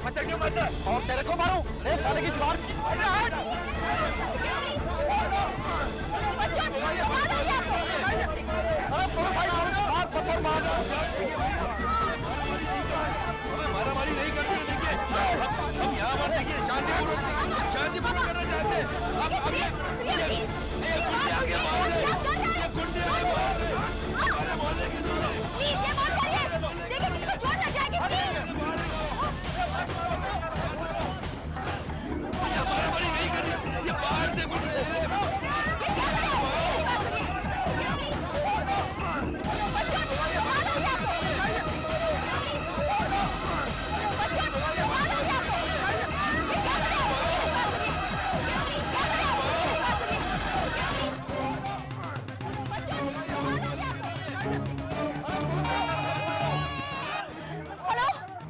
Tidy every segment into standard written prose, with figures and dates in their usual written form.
मुझे क्यों मारता है? और तेरे को मारूं? ए साले की जुबान! अरे पुलिस आई, मार पत्थर मार! मारामारी नहीं करनी है। देखिए हम यहाँ पर देखिए शांतिपूर्वक करना चाहते हैं। अब ये गुंडे आगे बाहर से, ये गुंडे आगे बाहर से हमारे मोहल्ले के दूर है। प्लीज ये मत करिए, देखिए किसी को चोट लग जाएगी प्लीज। मारामारी नहीं करनी, ये बाहर से गुंडे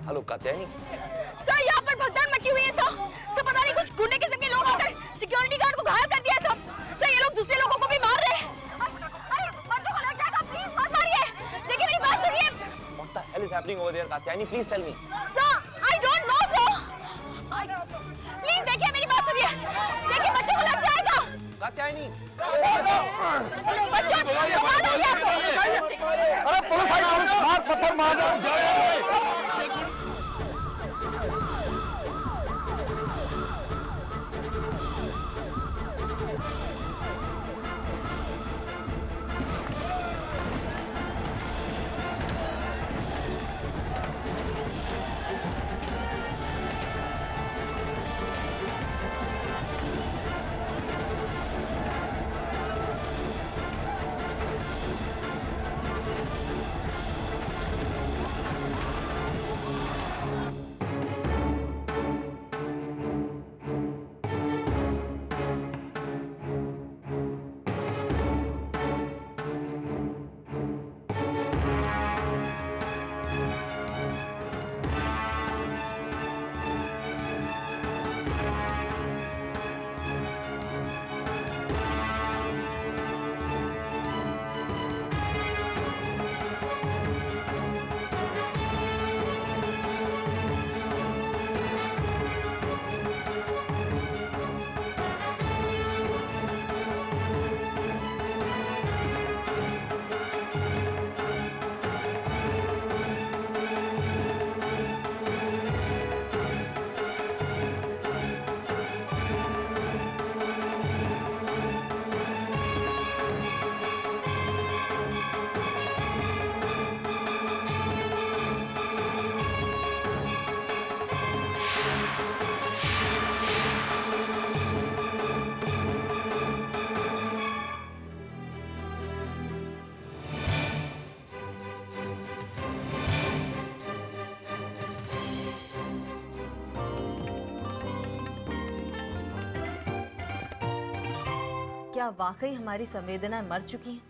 हेलो कात्यायनी। सर यहाँ पर भगदड़ मची हुई है सर पता नहीं कुछ गुंडे किस्म के लोग आकर सिक्योरिटी गार्ड को घायल कर दिया सर ये लोग दूसरे लोगों को भी मार रहे हैं। अरे बच्चों को लग जाएगा, प्लीज मत मारिए। देखिए मेरी बात सुनिए। What the hell is happening over there, Katyayani? Please tell me. Sir I don't know sir. Please देखिए मेरी बात सुनिए, देखिए बच्चों को लग जाएगा। कात्यायनी। बच्चों अरे पुलिस आई, पुलिस! मार पत्थर मार! क्या वाकई हमारी संवेदनाएं मर चुकी हैं?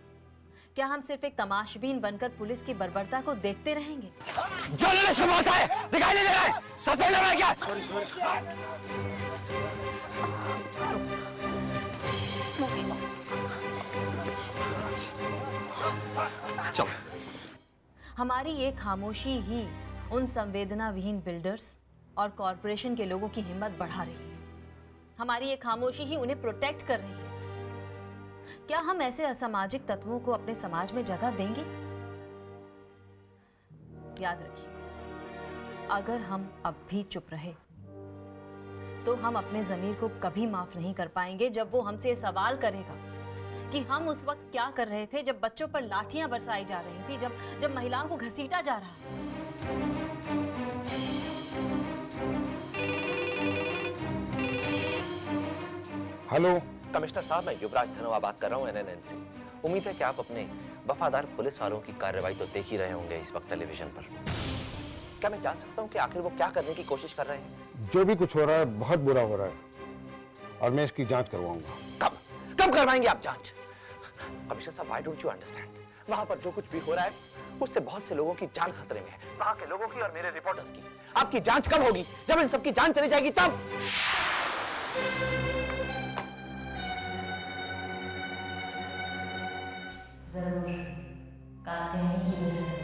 क्या हम सिर्फ एक तमाशबीन बनकर पुलिस की बर्बरता को देखते रहेंगे? जर्नलिस्ट को बोलता है, दिखाई नहीं दे रहा है? सस्पेंड लग रहा है क्या? चलो। हमारी ये खामोशी ही उन संवेदना विहीन बिल्डर्स और कॉरपोरेशन के लोगों की हिम्मत बढ़ा रही है। हमारी ये खामोशी ही उन्हें प्रोटेक्ट कर रही है। क्या हम ऐसे असामाजिक तत्वों को अपने समाज में जगह देंगे? याद रखिए, अगर हम अब भी चुप रहे तो हम अपने ज़मीर को कभी माफ नहीं कर पाएंगे जब वो हमसे ये सवाल करेगा कि हम उस वक्त क्या कर रहे थे जब बच्चों पर लाठियां बरसाई जा रही थी, जब महिलाओं को घसीटा जा रहा था। हेलो कमिश्नर साहब, मैं युवराज धनोआ बात कर रहा हूँ NNN से। उम्मीद है कि आप अपने वफादार पुलिस वालों की कार्रवाई तो देख ही रहे होंगे इस वक्त टेलीविजन पर। क्या मैं जान सकता हूँ कि आखिर वो क्या करने की कोशिश कर रहे हैं? जो भी कुछ हो रहा है बहुत बुरा हो रहा है और मैं इसकी जांच करवाऊंगा। कब कब करवाएंगे आप जांच? कमिश्नर साहब, व्हाई डोंट यू अंडरस्टैंड? वहां पर जो कुछ भी हो रहा है उससे बहुत से लोगों की जान खतरे में है, वहां के लोगों की और मेरे रिपोर्टर्स की। आपकी जांच कब होगी? जब इन सबकी जान चली जाएगी तब। जरूर कात्यायनी की वजह से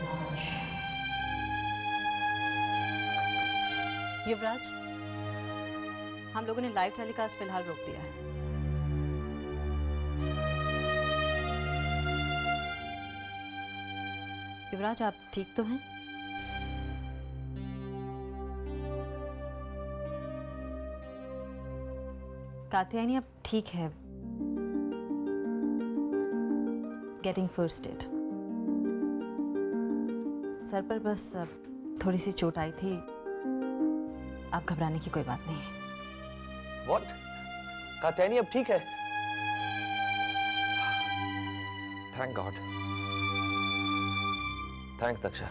युवराज, हम लोगों ने लाइव टेलीकास्ट फिलहाल रोक दिया है। युवराज, आप ठीक तो हैं? कात्यायनी अब ठीक है, गेटिंग फर्स्ट एड। सर पर बस थोड़ी सी चोट आई थी, आप घबराने की कोई बात नहीं है। What? कात्यायनी अब ठीक है? Thank God. Thanks, Daksha.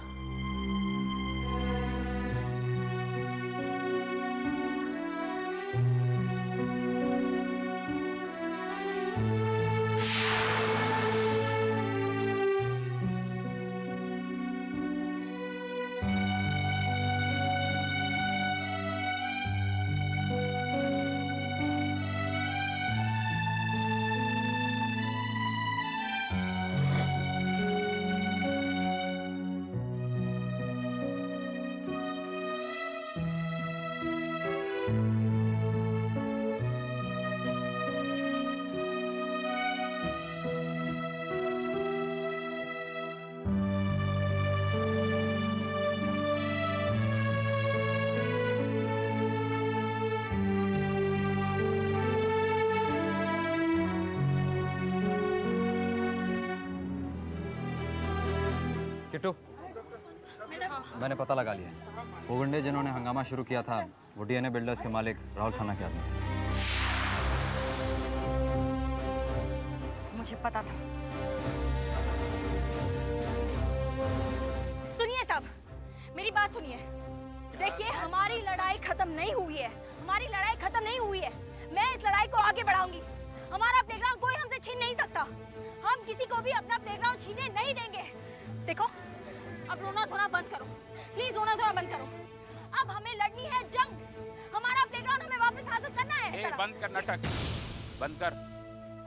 Kittu, मैंने पता लगा लिया। वो गुंडे जिन्होंने हंगामा शुरू किया था वो डीएनए बिल्डर्स के मालिक राहुल खन्ना के आदमी थे। मुझे पता था। सुनिए साहब, मेरी बात सुनिए। देखिए, हमारी लड़ाई खत्म नहीं हुई है। हमारी लड़ाई खत्म नहीं हुई है। मैं इस लड़ाई को आगे बढ़ाऊंगी। हमारा प्लेग्राउंड कोई हमसे छीन नहीं सकता। हम किसी को भी अपना प्लेग्राउंड छीनने नहीं देंगे। देखो, अब रोना धोना बंद करो, प्लीज रोना धोना बंद करो। अब हमें लड़नी है जंग। हमारा प्लेग्राउंड हमें वापस हासिल करना है। बंद कर नाटक, बंद कर।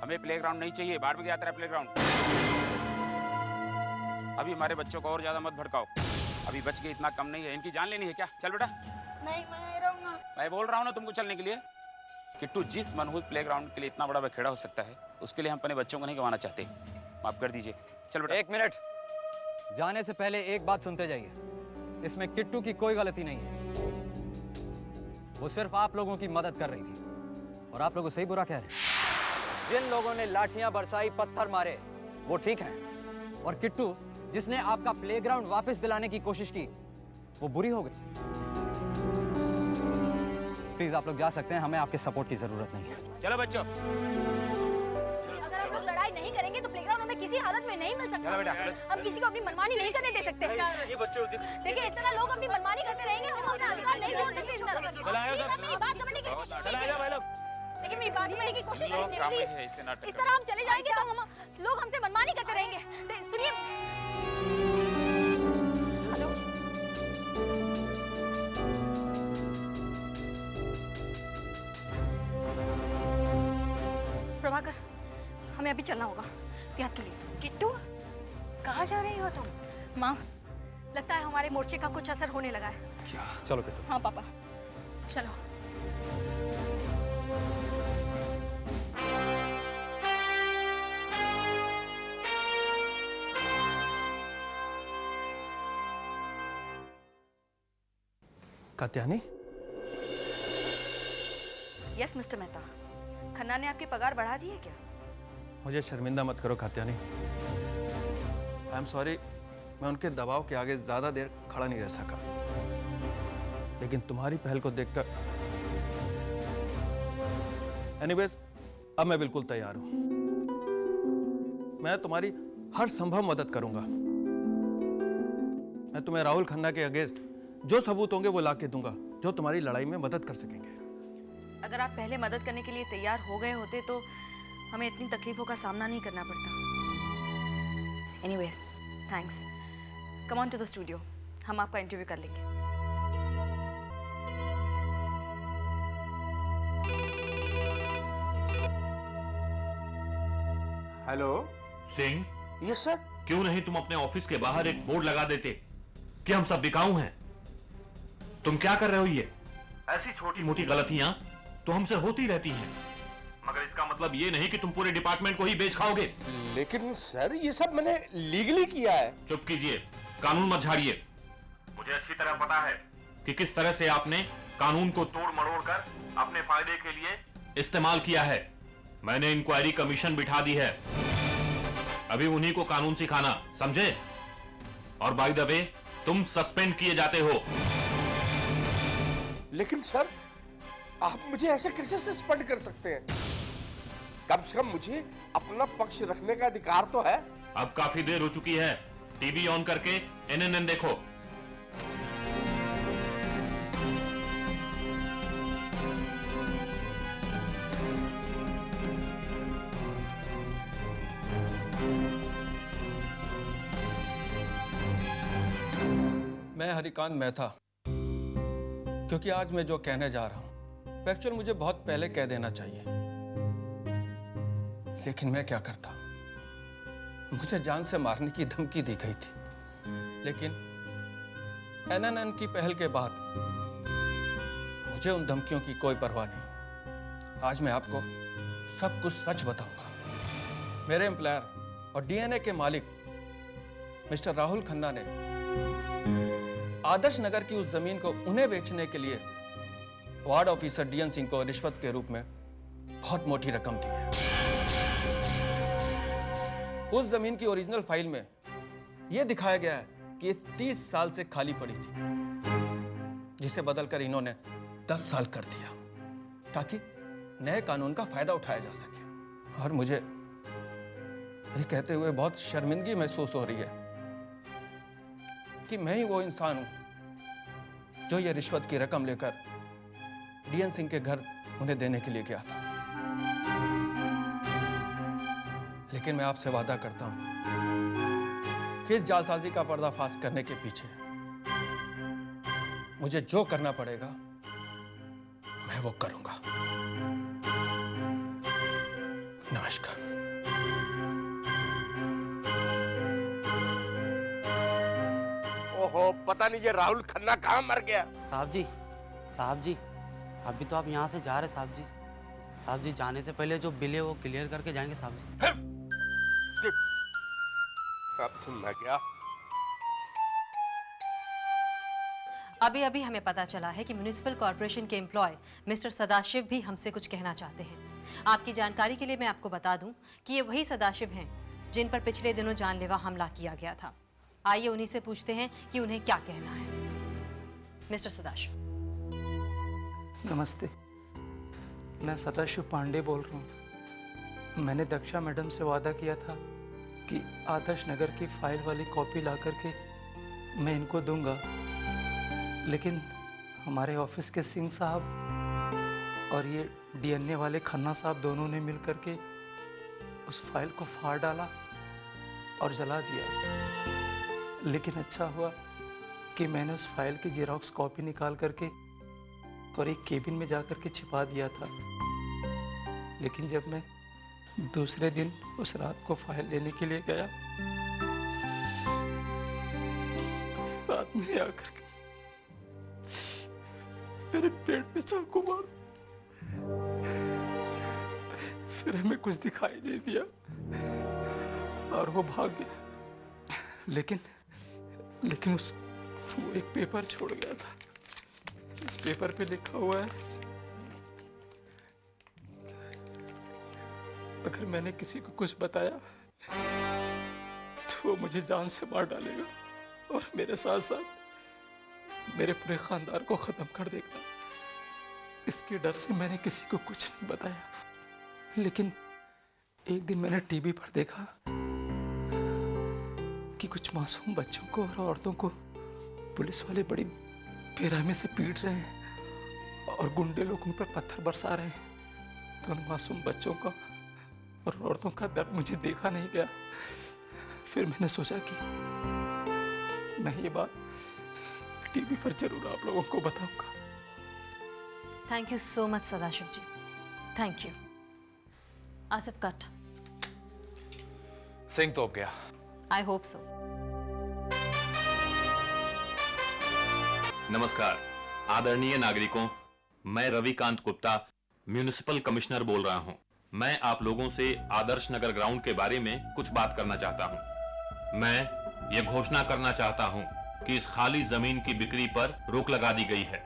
हमें प्लेग्राउंड नहीं चाहिए, बाहर में गया तेरा प्लेग्राउंड। अभी हमारे बच्चों को और ज्यादा मत भड़काओ। अभी बच के इतना कम नहीं है, इनकी जान लेनी है क्या? चल बेटा। नहीं, मैं रहूंगा। मैं बोल रहा हूँ ना तुमको चलने के लिए। किट्टू, जिस मनहूस प्लेग्राउंड के लिए इतना बड़ा बखेड़ा हो सकता है, उसके लिए हम अपने बच्चों को नहीं गंवाना चाहते। माफ कर दीजिए। चल बेटा। एक मिनट, जाने से पहले एक बात सुनते जाइए। इसमें किट्टू की कोई गलती नहीं है। वो सिर्फ आप लोगों की मदद कर रही थी। और आप लोगों सही बुरा कह रहे हैं। जिन लोगों ने लाठियां बरसाई, पत्थर मारे, वो ठीक हैं। और किट्टू, जिसने आपका प्लेग्राउंड वापस दिलाने की कोशिश की, वो बुरी हो गई। प्लीज आप लोग जा सकते हैं, हमें आपके सपोर्ट की जरूरत नहीं है। चलो बच्चों। अगर हम लोग लड़ाई नहीं करेंगे तो प्लेग्राउंड हमें किसी हालत में नहीं मिल सकता। चलो बेटा। हम किसी को अपनी मनमानी नहीं करने दे सकते। ये बच्चों देखिए, इस तरह लोग अपनी मनमानी करते रहेंगे, हम अपना अधिकार नहीं छोड़ सकते। इस तरह मेरी बात समझने की कोशिश कीजिए। देखिए, मेरी बात समझने की कोशिश कीजिए प्लीज। इस तरह हम चले जाएंगे तो हम लोग हमसे मनमानी करते रहेंगे। सुनिए, हेलो, प्रभाकर, हमें अभी चलना होगा। We have to leave. Kittu, कहाँ जा रही हो तुम? माँ, लगता है हमारे मोर्चे का कुछ असर होने लगा है। क्या? चलो किट्टू। हाँ पापा, चलो। कात्यायनी? यस मिस्टर मेहता, खन्ना ने आपकी पगार बढ़ा दी है क्या? मुझे शर्मिंदा मत करो कात्यायनी। आई एम सॉरी, मैं उनके दबाव के आगे ज्यादा देर खड़ा नहीं रह सका। लेकिन तुम्हारी पहल को देखकर एनीवेज, अब मैं बिल्कुल तैयार हूं। मैं तुम्हारी हर संभव मदद करूंगा। मैं तुम्हें राहुल खन्ना के अगेंस्ट जो सबूत होंगे वो ला के दूंगा, जो तुम्हारी लड़ाई में मदद कर सकेंगे। अगर आप पहले मदद करने के लिए तैयार हो गए होते तो हमें इतनी तकलीफों का सामना नहीं करना पड़ता। Anyway, thanks. Come on to the studio, हम आपका इंटरव्यू कर लेंगे। Hello Singh, yes sir. क्यों नहीं तुम अपने ऑफिस के बाहर एक बोर्ड लगा देते कि हम सब बिकाऊ हैं? तुम क्या कर रहे हो ये? ऐसी छोटी मोटी गलतियां तो हमसे होती रहती हैं, मगर इसका मतलब ये नहीं कि तुम पूरे डिपार्टमेंट को ही बेच खाओगे। लेकिन सर ये सब मैंने लीगली किया है। चुप कीजिए, कानून मत झाड़िए। मुझे अच्छी तरह पता है कि किस तरह से आपने कानून को तोड़ मरोड़ कर अपने फायदे के लिए इस्तेमाल किया है। मैंने इंक्वायरी कमीशन बिठा दी है, अभी उन्हीं को कानून सिखाना, समझे? और बाय द वे, तुम सस्पेंड किए जाते हो। लेकिन सर आप मुझे ऐसे कैसे सस्पेंड कर सकते हैं? कम से कम मुझे अपना पक्ष रखने का अधिकार तो है। अब काफी देर हो चुकी है, टीवी ऑन करके एनएनएन देखो। मैं हरिकांत मेहता, क्योंकि आज मैं जो कहने जा रहा हूं एक्चुअल मुझे बहुत पहले कह देना चाहिए, लेकिन मैं क्या करता। मुझे जान से मारने की धमकी दी गई थी, लेकिन एनएनएन की पहल के बाद मुझे उन धमकियों की कोई परवाह नहीं। आज मैं आपको सब कुछ सच बताऊंगा। मेरे एम्प्लॉयर और डीएनए के मालिक मिस्टर राहुल खन्ना ने आदर्श नगर की उस जमीन को उन्हें बेचने के लिए वार्ड ऑफिसर डीएन सिंह को रिश्वत के रूप में बहुत मोटी रकम दी है। उस जमीन की ओरिजिनल फाइल में यह दिखाया गया है कि ये 30 साल से खाली पड़ी थी, जिसे बदलकर इन्होंने 10 साल कर दिया ताकि नए कानून का फायदा उठाया जा सके। और मुझे ये कहते हुए बहुत शर्मिंदगी महसूस हो रही है कि मैं ही वो इंसान हूं जो ये रिश्वत की रकम लेकर डीएन सिंह के घर उन्हें देने के लिए गया था। लेकिन मैं आपसे वादा करता हूं कि इस जालसाजी का पर्दाफाश करने के पीछे मुझे जो करना पड़ेगा मैं वो करूंगा। नमस्कार। ओहो, पता नहीं ये राहुल खन्ना कहाँ मर गया। साहब जी अभी तो आप यहाँ से जा रहे साहब जी जाने से पहले जो बिल है वो क्लियर करके जाएंगे साहब जी। अब तुम मैं क्या? अभी अभी हमें पता चला है कि म्युनिसिपल कॉर्पोरेशन के एम्प्लॉय मिस्टर सदाशिव भी हमसे कुछ कहना चाहते हैं। आपकी जानकारी के लिए मैं आपको बता दूं कि ये वही सदाशिव हैं जिन पर पिछले दिनों जानलेवा हमला किया गया था। आइए उन्हीं से पूछते हैं कि उन्हें क्या कहना है। मिस्टर सदाशिव। नमस्ते, मैं सदाशिव पांडे बोल रहा हूँ। मैंने दक्षा मैडम से वादा किया था कि आदर्श नगर की फाइल वाली कॉपी ला करके मैं इनको दूंगा, लेकिन हमारे ऑफिस के सिंह साहब और ये डीएनए वाले खन्ना साहब दोनों ने मिल करके उस फाइल को फाड़ डाला और जला दिया। लेकिन अच्छा हुआ कि मैंने उस फाइल की जेरॉक्स कॉपी निकाल करके और एक केबिन में जाकर के छिपा दिया था। लेकिन जब मैं दूसरे दिन उस रात को फाइल लेने के लिए गया, रात में आकर के मेरे पेट पे चाकू मार, फिर हमें कुछ दिखाई नहीं दिया और वो भाग गया। लेकिन वो एक पेपर छोड़ गया था। इस पेपर पे लिखा हुआ है, अगर मैंने किसी को कुछ बताया तो वो मुझे जान से मार डालेगा और मेरे साथ साथ मेरे पूरे खानदान को खत्म कर देगा। इसके डर से मैंने किसी को कुछ नहीं बताया। लेकिन एक दिन मैंने टीवी पर देखा कि कुछ मासूम बच्चों को और औरतों को पुलिस वाले बड़ी बेरहमी से पीट रहे हैं और गुंडे लोग उन पर पत्थर बरसा रहे हैं। तो उन मासूम बच्चों का और औरतों का दर्द मुझे देखा नहीं गया। फिर मैंने सोचा कि मैं ये बात टीवी पर जरूर आप लोगों को बताऊंगा। Thank you so much Sadashiv ji, thank you. Asif cut. Singh तो गया। I hope so. नमस्कार आदरणीय नागरिकों मैं रविकांत गुप्ता, म्यूनिसिपल कमिश्नर बोल रहा हूं। मैं आप लोगों से आदर्श नगर ग्राउंड के बारे में कुछ बात करना चाहता हूं। मैं ये घोषणा करना चाहता हूं कि इस खाली जमीन की बिक्री पर रोक लगा दी गई है।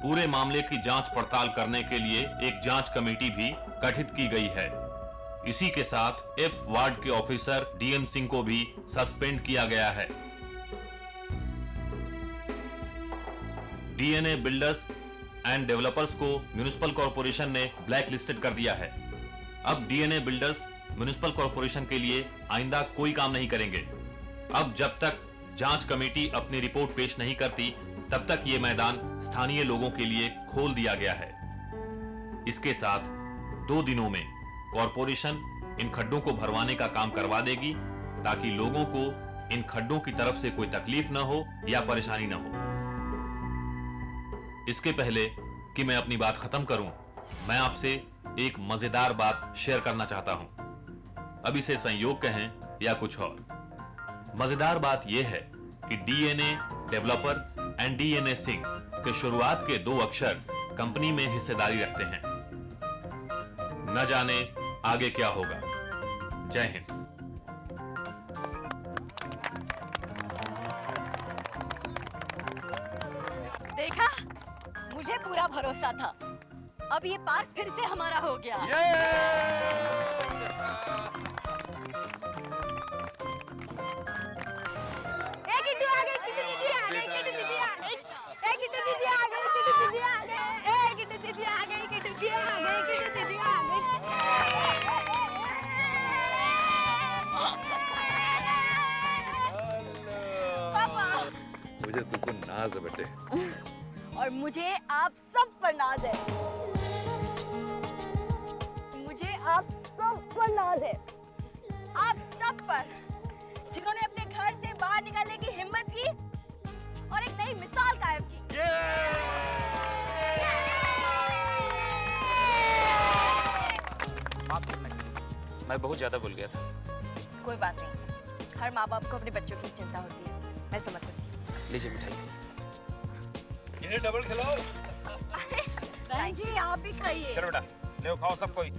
पूरे मामले की जांच पड़ताल करने के लिए एक जांच कमेटी भी गठित की गई है। इसी के साथ एफ वार्ड के ऑफिसर डीएन सिंह को भी सस्पेंड किया गया है। डीएनए बिल्डर्स एंड डेवलपर्स को म्युनिसिपल कॉर्पोरेशन ने ब्लैक लिस्टेड कर दिया है। अब डीएनए बिल्डर्स म्युनिसिपल कॉर्पोरेशन के लिए आइंदा कोई काम नहीं करेंगे। अब जब तक जांच कमेटी अपनी रिपोर्ट पेश नहीं करती, तब तक ये मैदान स्थानीय लोगों के लिए खोल दिया गया है। इसके साथ 2 दिनों में कॉर्पोरेशन इन खड्डों को भरवाने का काम करवा देगी, ताकि लोगों को इन खड्डों की तरफ से कोई तकलीफ न हो या परेशानी न हो। इसके पहले कि मैं अपनी बात खत्म करूं, मैं आपसे एक मजेदार बात शेयर करना चाहता हूं। अब इसे संयोग कहें या कुछ और। मजेदार बात यह है कि DNA developer and DNA Singh के शुरुआत के 2 अक्षर कंपनी में हिस्सेदारी रखते हैं। न जाने आगे क्या होगा। जय हिंद। देखा, मुझे पूरा भरोसा था। अब ये पार्क फिर से हमारा हो गया। किट्टू आ गई, किट्टू दीदी आ गई, किट्टू दीदी आ गई, किट्टू दीदी आ गई, किट्टू दीदी आ गई, किट्टू दीदी आ गई, किट्टू दीदी आ गई, किट्टू दीदी आ गई। पापा, मुझे तुमको नाज है बेटे। और मुझे आप सब पर नाज है। मुझे आप सब पर नाज है। आप सब पर, जिन्होंने अपने घर से बाहर निकलने की हिम्मत की और एक नई मिसाल कायम की। मैं बहुत ज्यादा भूल गया था। कोई बात नहीं, हर माँ बाप को अपने बच्चों की चिंता होती है, मैं समझ सकती हूँ। लीजिए मिठाई। इन्हें डबल खिलाओ। बहन जी, आप भी खाइए। चलो बेटा, ले खाओ सब कोई।